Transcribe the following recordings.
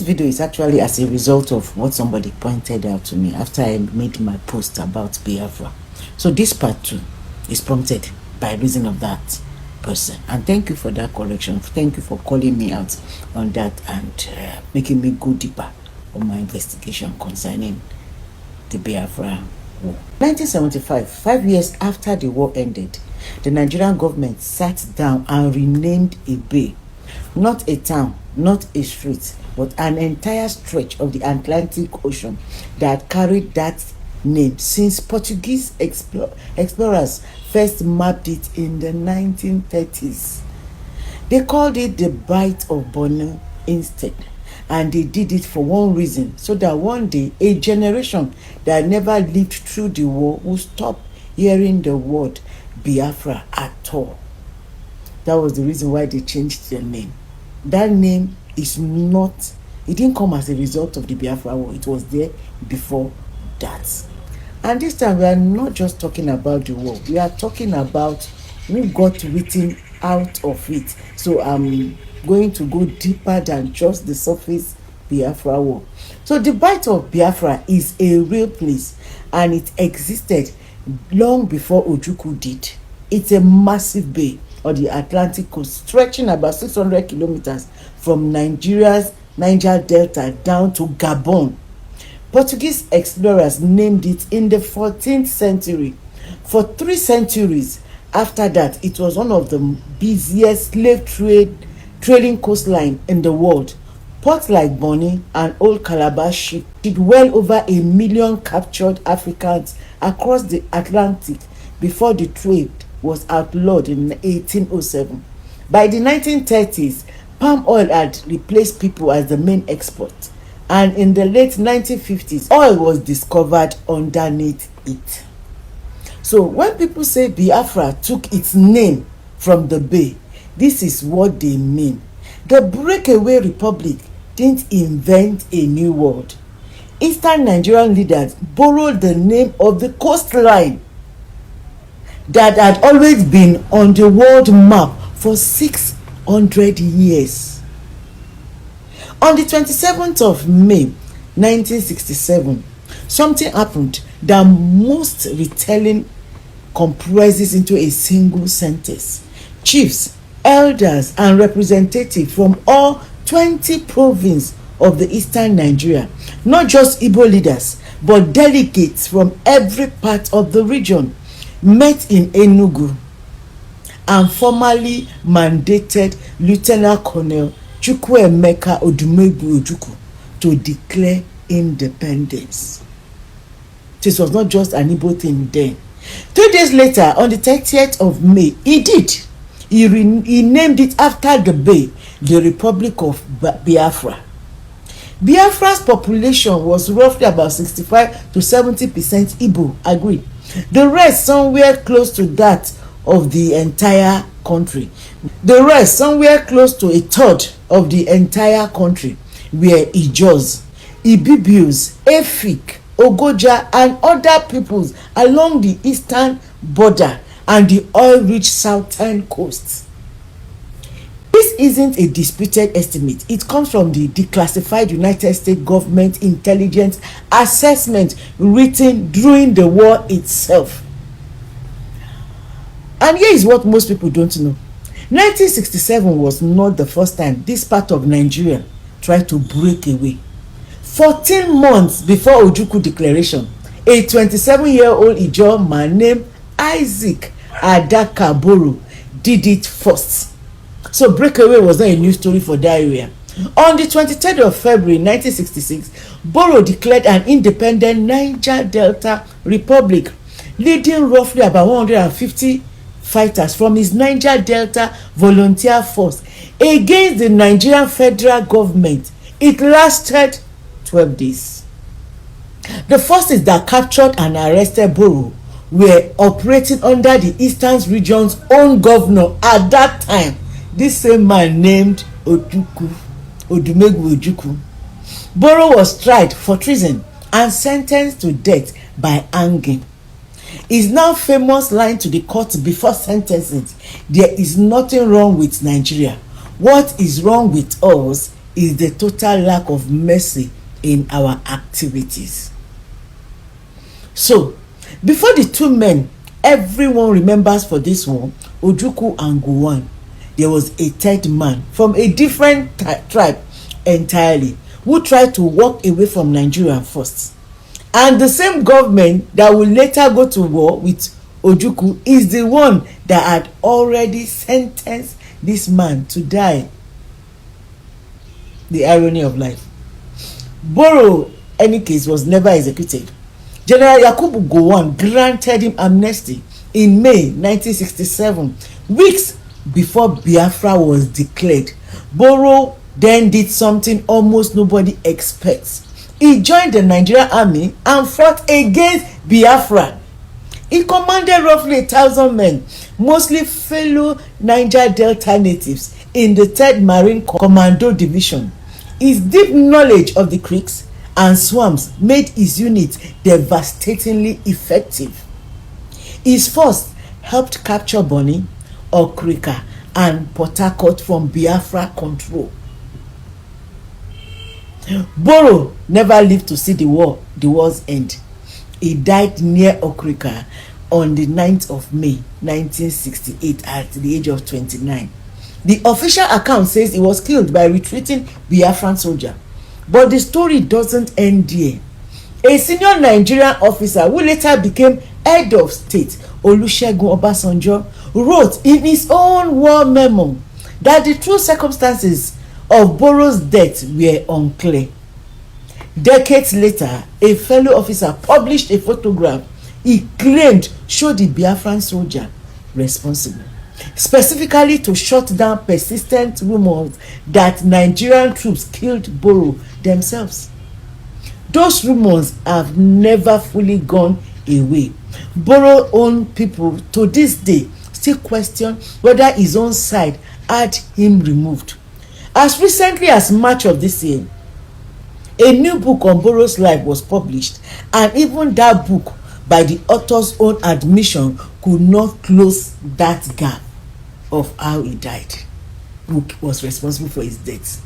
video is actually as a result of what somebody pointed out to me after I made my post about Biafra. So this part 2 is prompted by reason of that person. And thank you for that correction. Thank you for calling me out on that and making me go deeper on my investigation concerning the Biafra War. 1975, 5 years after the war ended, the Nigerian government sat down and renamed a bay, not a town, not a street, but an entire stretch of the Atlantic Ocean that carried that name since Portuguese explorers first mapped it in the 1930s. They called it the Bight of Borno instead, and they did it for one reason, so that one day a generation that never lived through the war will stop hearing the word Biafra at all. That was the reason why they changed their name. That name is not, it didn't come as a result of the Biafra War. It was there before that. And this time we are not just talking about the war. We are talking about who got written out of it. So I'm going to go deeper than just the surface Biafra War. So the Bight of Biafra is a real place, and it existed long before Ojukwu did. It's a massive bay on the Atlantic coast, stretching about 600 kilometers from Nigeria's Niger Delta down to Gabon. Portuguese explorers named it in the 14th century. For 3 centuries after that, it was one of the busiest slave trading coastline in the world. Ports like Bonny and Old Calabar shipped well over 1 million captured Africans across the Atlantic before the trade was outlawed in 1807. By the 1930s, palm oil had replaced people as the main export, and in the late 1950s, oil was discovered underneath it. So when people say Biafra took its name from the bay, this is what they mean. The breakaway republic didn't invent a new word. Eastern Nigerian leaders borrowed the name of the coastline that had always been on the world map for 600 years. On the 27th of May 1967, something happened that most retelling comprises into a single sentence. Chiefs, elders, and representatives from all 20 provinces of the eastern Nigeria, not just Igbo leaders, but delegates from every part of the region, met in Enugu and formally mandated Lieutenant Colonel Chukwuemeka Odumegwu Ojukwu to declare independence. This was not just an Igbo thing then. 3 days later, on the 30th of May, he did. He named it after the bay, the Republic of Biafra. Biafra's population was roughly about 65 to 70% Igbo, agreed. The rest somewhere close to that of the entire country. The rest somewhere close to 1/3 of the entire country were Ijos, Ibibius, Efik, Ogoja, and other peoples along the eastern border and the oil-rich southern coast. This isn't a disputed estimate. It comes from the declassified United States government intelligence assessment written during the war itself. And here is what most people don't know. 1967 was not the first time this part of Nigeria tried to break away. 14 months before Ojukwu declaration, a 27-year-old Ijaw man named Isaac Boro did it first. So breakaway was not a new story for that area. On the 23rd of February 1966, Boro declared an independent Niger Delta Republic, leading roughly about 150 fighters from his Niger Delta volunteer force against the Nigerian federal government. It lasted 12 days. The forces that captured and arrested Boro were operating under the Eastern region's own governor at that time, this same man named Odumegwu Ojukwu. Boro was tried for treason and sentenced to death by hanging. His now famous line to the court before sentencing: "There is nothing wrong with Nigeria. What is wrong with us is the total lack of mercy in our activities. So, before the two men everyone remembers for this war, Ojukwu and Gowon, there was a third man from a different tribe entirely who tried to walk away from Nigeria first. And the same government that will later go to war with Ojukwu is the one that had already sentenced this man to die. The irony of life. Boro, any case, was never executed. General Yakubu Gowon granted him amnesty in May 1967, weeks before Biafra was declared. Boro then did something almost nobody expects. He joined the Nigerian army and fought against Biafra. He commanded roughly 1,000 men, mostly fellow Niger Delta natives, in the 3rd Marine Commando Division. His deep knowledge of the creeks and swamps made his unit devastatingly effective. His force helped capture Bonny, Okrika, and Port Harcourt from Biafra control. Boro never lived to see the war's end. He died near Okrika on the 9th of May 1968 at the age of 29. The official account says he was killed by a retreating Biafran soldier. But the story doesn't end there. A senior Nigerian officer who later became head of state, Olusegun Obasanjo, wrote in his own war memo that the true circumstances of Boro's death were unclear. Decades later, a fellow officer published a photograph he claimed showed the Biafran soldier responsible, specifically to shut down persistent rumors that Nigerian troops killed Boro themselves. Those rumors have never fully gone away. Boro's own people to this day still question whether his own side had him removed. As recently as March of this year, a new book on Boro's life was published, and even that book, by the author's own admission, could not close that gap of how he died, who was responsible for his death.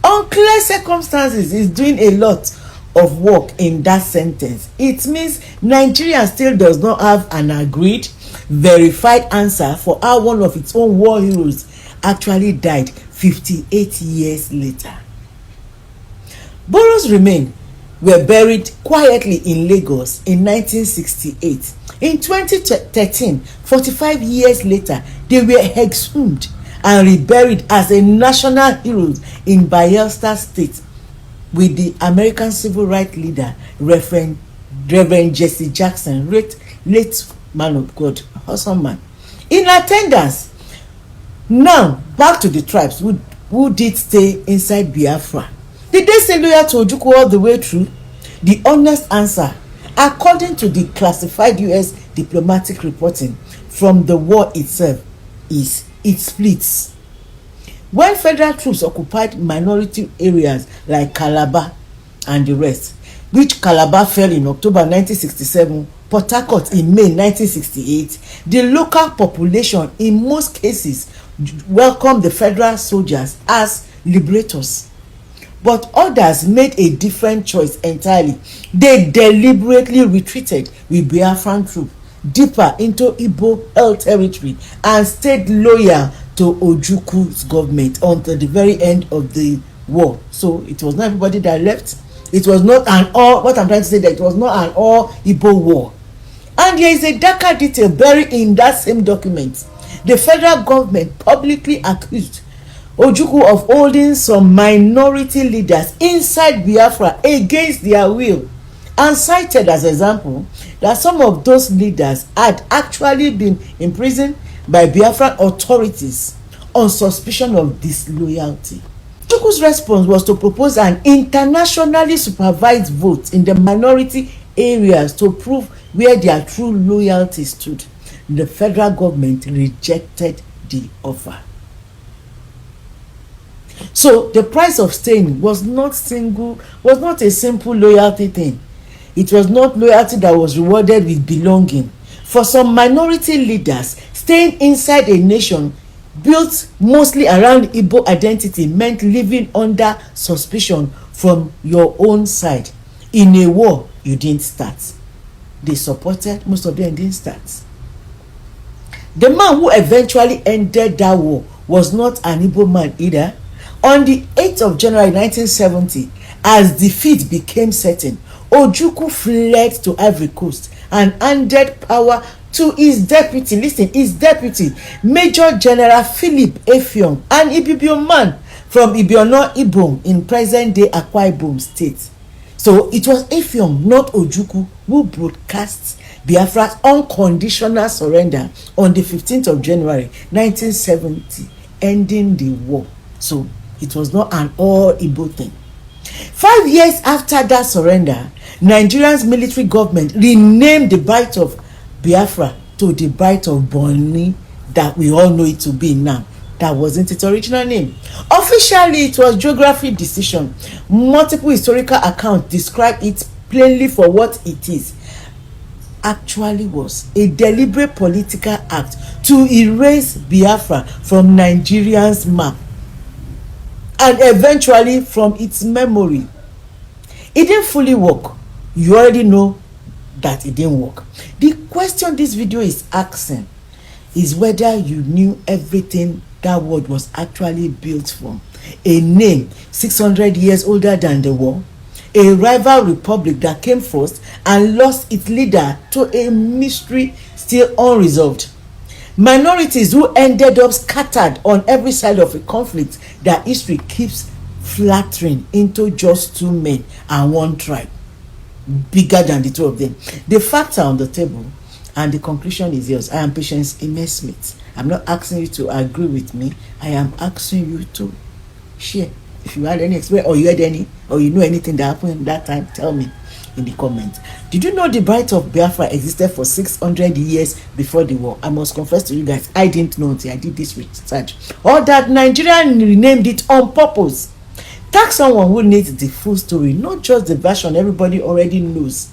Unclear circumstances is doing a lot of work in that sentence. It means Nigeria still does not have an agreed, verified answer for how one of its own war heroes actually died 58 years later. Boro's remains were buried quietly in Lagos in 1968. In 2013, 45 years later, they were exhumed and reburied as a national hero in Bayelsa State with the American civil rights leader, Reverend Jesse Jackson, late man of God, awesome man, in attendance. Now, back to the tribes who did stay inside Biafra. Did they stay loyal to Ojukwu all the way through? The honest answer, according to the classified US diplomatic reporting from the war itself, is it splits. When federal troops occupied minority areas like Calabar and the rest, which Calabar fell in October 1967, Port Harcourt in May 1968, the local population in most cases welcomed the federal soldiers as liberators. But others made a different choice entirely. They deliberately retreated with Biafran troops deeper into Igbo held territory and stayed loyal to Ojukwu's government until the very end of the war. So it was not everybody that left. It was not an all, what I'm trying to say, that it was not an all Igbo war. And there is a darker detail buried in that same document. The federal government publicly accused Ojukwu of holding some minority leaders inside Biafra against their will, and cited as example that some of those leaders had actually been imprisoned by Biafran authorities on suspicion of disloyalty. Ojukwu's response was to propose an internationally supervised vote in the minority areas to prove where their true loyalty stood. The federal government rejected the offer. So the price of staying was not a simple loyalty thing. It was not loyalty that was rewarded with belonging. For some minority leaders, staying inside a nation built mostly around Igbo identity, meant living under suspicion from your own side in a war you didn't start. They supported, most of them didn't start. The man who eventually ended that war was not an Igbo man either. On the 8th of January 1970, as defeat became certain, Ojukwu fled to Ivory Coast and handed power to his deputy, listen, his deputy, Major General Philip Effiong, an Ibibio man from Ibiono Ibom in present-day Akwa Ibom State. So it was Effiong, not Ojukwu, who broadcast Biafra's unconditional surrender on the 15th of January 1970, ending the war. So it was not an all Igbo thing. 5 years after that surrender, Nigeria's military government renamed the Bight of Biafra to the Bight of Bonny that we all know it to be now. That wasn't its original name. Officially, it was geography decision. Multiple historical accounts describe it plainly for what it is. Actually was a deliberate political act to erase Biafra from Nigerians' map and eventually from its memory. It didn't fully work. You already know that it didn't work. The question this video is asking is whether you knew everything that word was actually built from. A name 600 years older than the war, a rival republic that came first and lost its leader to a mystery still unresolved. Minorities who ended up scattered on every side of a conflict that history keeps flattering into just two men and one tribe, bigger than the two of them. The facts are on the table and the conclusion is yours. I am Patience Ime Smith. I'm not asking you to agree with me. I am asking you to share. If you had any experience or you had any or you know anything that happened that time, tell me in the comments. Did you know the Bight of Biafra existed for 600 years before the war? I must confess to you guys, I didn't know until I did this research. Or that Nigeria renamed it on purpose. Tag someone who needs the full story, not just the version everybody already knows.